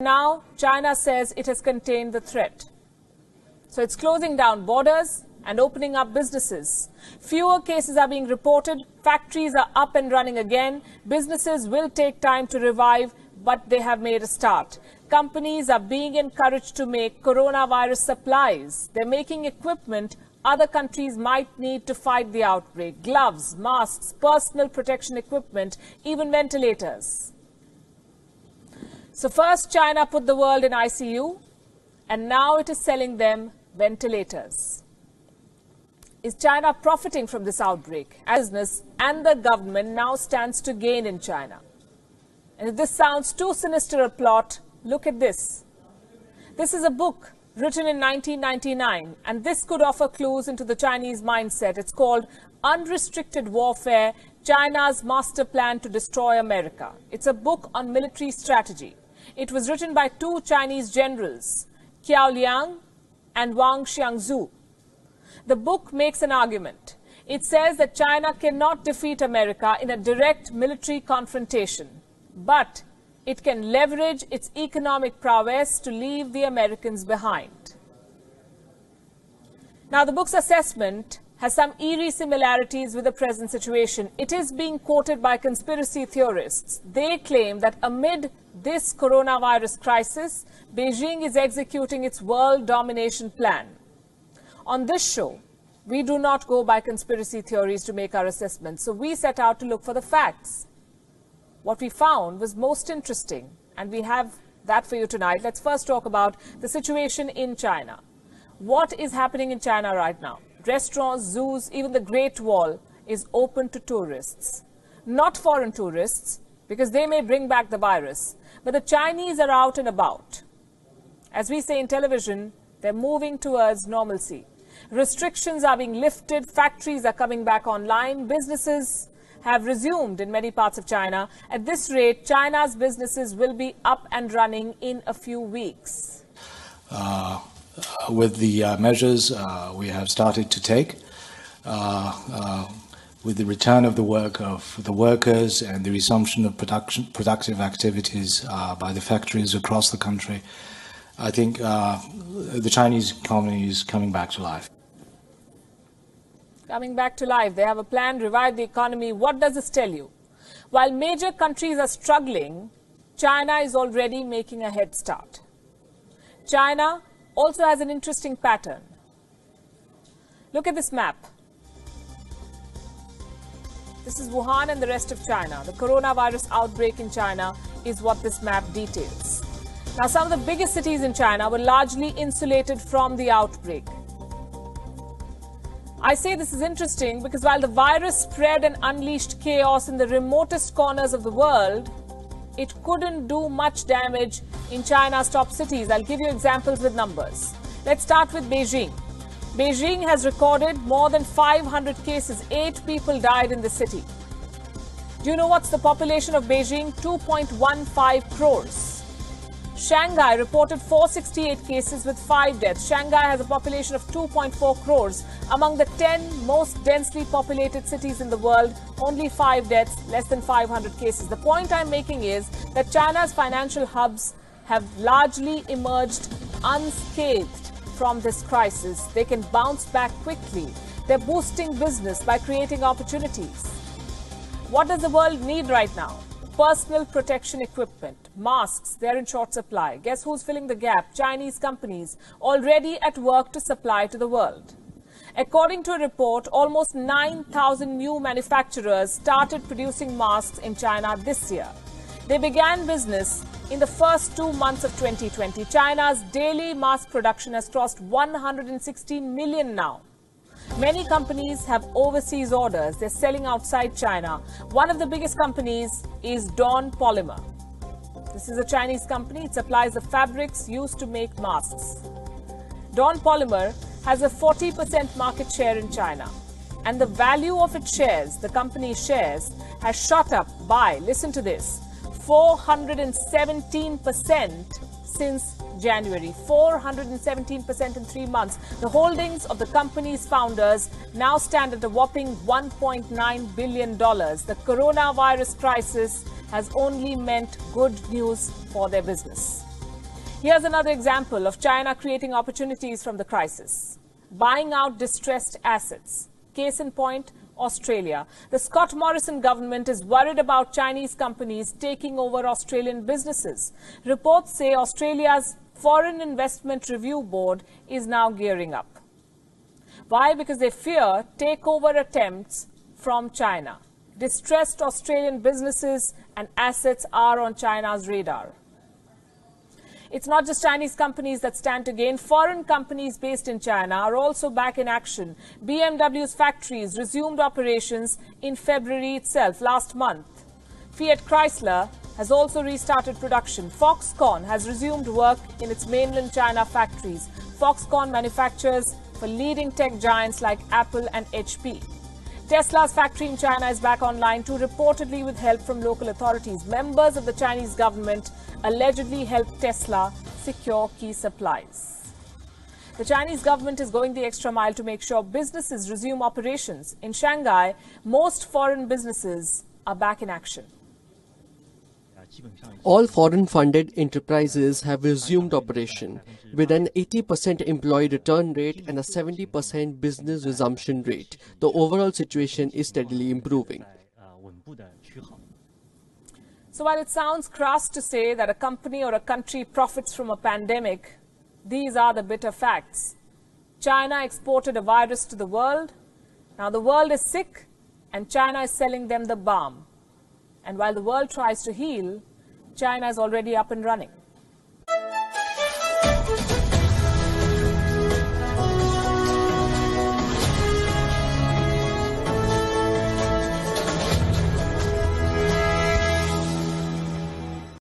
now China says it has contained the threat. So it's closing down borders and opening up businesses. Fewer cases are being reported. Factories are up and running again. Businesses will take time to revive, but they have made a start. Companies are being encouraged to make coronavirus supplies. They're making equipment other countries might need to fight the outbreak. Gloves, masks, personal protection equipment, even ventilators. So first China put the world in ICU, and now it is selling them ventilators. Is China profiting from this outbreak? Business and the government now stands to gain in China. And if this sounds too sinister a plot, look at this. This is a book written in 1999, and this could offer clues into the Chinese mindset. It's called Unrestricted Warfare, China's Master Plan to Destroy America. It's a book on military strategy. It was written by two Chinese generals, Qiao Liang and Wang Xiangzu. The book makes an argument. It says that China cannot defeat America in a direct military confrontation, but it can leverage its economic prowess to leave the Americans behind. Now, the book's assessment has some eerie similarities with the present situation. It is being quoted by conspiracy theorists. They claim that amid this coronavirus crisis, Beijing is executing its world domination plan. On this show, we do not go by conspiracy theories to make our assessments, so we set out to look for the facts. What we found was most interesting, and we have that for you tonight. Let's first talk about the situation in China. What is happening in China right now? Restaurants, zoos, even the Great Wall is open to tourists. Not foreign tourists, because they may bring back the virus, but the Chinese are out and about. As we say in television, they're moving towards normalcy. Restrictions are being lifted, factories are coming back online, businesses have resumed in many parts of China. At this rate, China's businesses will be up and running in a few weeks. With the measures we have started to take, with the return of the work of the workers and the resumption of productive activities by the factories across the country, I think the Chinese economy is coming back to life. Coming back to life. They have a plan, revive the economy. What does this tell you? While major countries are struggling, China is already making a head start. China also has an interesting pattern. Look at this map. This is Wuhan and the rest of China. The coronavirus outbreak in China is what this map details. Now, some of the biggest cities in China were largely insulated from the outbreak. I say this is interesting because while the virus spread and unleashed chaos in the remotest corners of the world, it couldn't do much damage in China's top cities. I'll give you examples with numbers. Let's start with Beijing. Beijing has recorded more than 500 cases. 8 people died in the city. Do you know what's the population of Beijing? 2.15 crores. Shanghai reported 468 cases with 5 deaths. Shanghai has a population of 2.4 crores. Among the 10 most densely populated cities in the world, only 5 deaths, less than 500 cases. The point I'm making is that China's financial hubs have largely emerged unscathed from this crisis. They can bounce back quickly. They're boosting business by creating opportunities. What does the world need right now? Personal protection equipment, masks, they're in short supply. Guess who's filling the gap? Chinese companies already at work to supply to the world. According to a report, almost 9,000 new manufacturers started producing masks in China this year. They began business in the first 2 months of 2020. China's daily mask production has crossed 116 million now. Many companies have overseas orders. They're selling outside China. One of the biggest companies is Dawn Polymer. This is a Chinese company. It supplies the fabrics used to make masks. Dawn Polymer has a 40% market share in China. And the value of its shares, the company's shares, has shot up by, listen to this, 417% since January. 417% in 3 months. The holdings of the company's founders now stand at a whopping $1.9 billion. The coronavirus crisis has only meant good news for their business. Here's another example of China creating opportunities from the crisis. Buying out distressed assets. Case in point, Australia. The Scott Morrison government is worried about Chinese companies taking over Australian businesses. Reports say Australia's Foreign Investment Review Board is now gearing up. Why? Because they fear takeover attempts from China. Distressed Australian businesses and assets are on China's radar. It's not just Chinese companies that stand to gain. Foreign companies based in China are also back in action. BMW's factories resumed operations in February itself, last month. Fiat Chrysler has also restarted production. Foxconn has resumed work in its mainland China factories. Foxconn manufactures for leading tech giants like Apple and HP. Tesla's factory in China is back online too, reportedly with help from local authorities. Members of the Chinese government allegedly helped Tesla secure key supplies. The Chinese government is going the extra mile to make sure businesses resume operations. In Shanghai, most foreign businesses are back in action. All foreign-funded enterprises have resumed operation, with an 80% employee return rate and a 70% business resumption rate. The overall situation is steadily improving. So while it sounds crass to say that a company or a country profits from a pandemic, these are the bitter facts. China exported a virus to the world. Now the world is sick and China is selling them the balm. And while the world tries to heal, China is already up and running.